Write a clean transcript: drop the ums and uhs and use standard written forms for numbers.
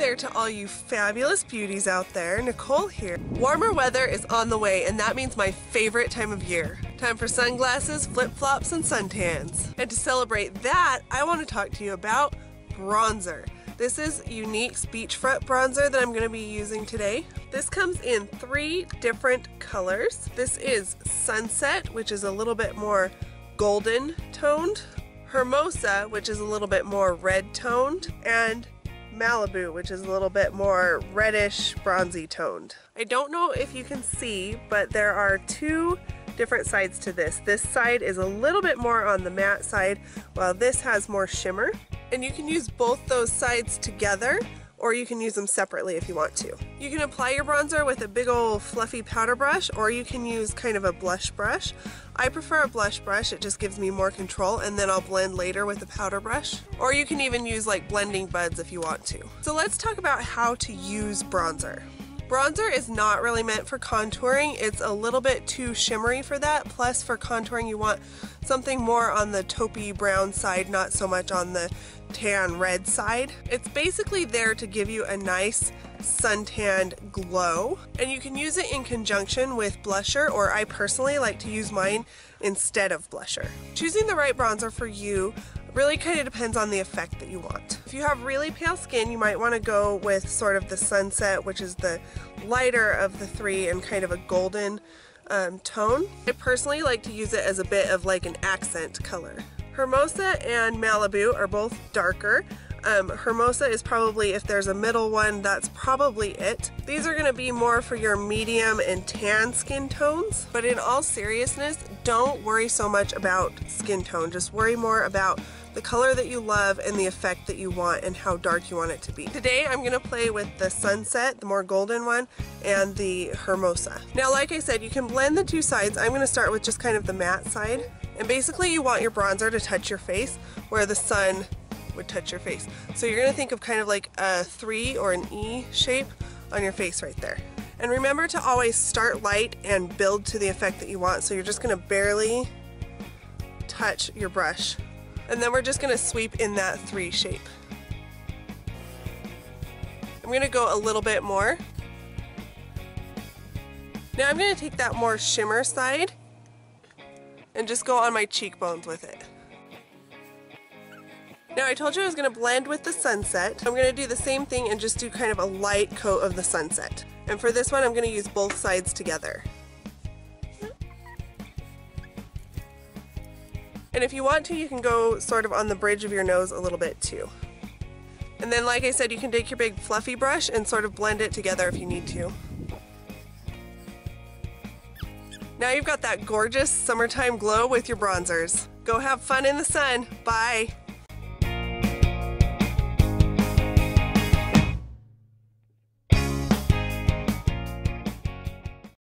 there to all you fabulous beauties out there. Nicole here. Warmer weather is on the way, and that means my favorite time of year. Time for sunglasses, flip-flops, and suntans. And to celebrate that, I want to talk to you about bronzer. This is Younique's beachfront bronzer that I'm going to be using today. This comes in 3 different colors. This is Sunset, which is a little bit more golden toned, Hermosa, which is a little bit more red toned, and Malibu, which is a little bit more reddish bronzy toned. I don't know if you can see, but there are 2 different sides to this. This side is a little bit more on the matte side, while this has more shimmer. And you can use both those sides together, or you can use them separately if you want to. You can apply your bronzer with a big old fluffy powder brush, or you can use kind of a blush brush. I prefer a blush brush, it just gives me more control, and then I'll blend later with a powder brush. Or you can even use like blending buds if you want to. So let's talk about how to use bronzer. Bronzer is not really meant for contouring. It's a little bit too shimmery for that. Plus for contouring you want something more on the taupey brown side, not so much on the tan red side. It's basically there to give you a nice suntanned glow, and you can use it in conjunction with blusher, or I personally like to use mine instead of blusher. Choosing the right bronzer for you really kind of depends on the effect that you want. If you have really pale skin, you might want to go with sort of the Sunset, which is the lighter of the 3 and kind of a golden tone. I personally like to use it as a bit of like an accent color. Hermosa and Malibu are both darker. Hermosa is probably, if there's a middle one, that's probably it. These are going to be more for your medium and tan skin tones, but in all seriousness, don't worry so much about skin tone. Just worry more about the color that you love and the effect that you want and how dark you want it to be. Today I'm going to play with the Sunset, the more golden one, and the Hermosa. Now like I said, you can blend the 2 sides. I'm going to start with just kind of the matte side. And basically you want your bronzer to touch your face where the sun would touch your face. So you're going to think of kind of like a 3 or an E shape on your face right there. And remember to always start light and build to the effect that you want. So you're just going to barely touch your brush. And then we're just going to sweep in that 3 shape. I'm going to go a little bit more. Now I'm going to take that more shimmer side and just go on my cheekbones with it. Now I told you I was going to blend with the Sunset. I'm going to do the same thing and just do kind of a light coat of the Sunset. And for this one I'm going to use both sides together. And if you want to, you can go sort of on the bridge of your nose a little bit too. And then like I said, you can take your big fluffy brush and sort of blend it together if you need to. Now you've got that gorgeous summertime glow with your bronzers. Go have fun in the sun. Bye.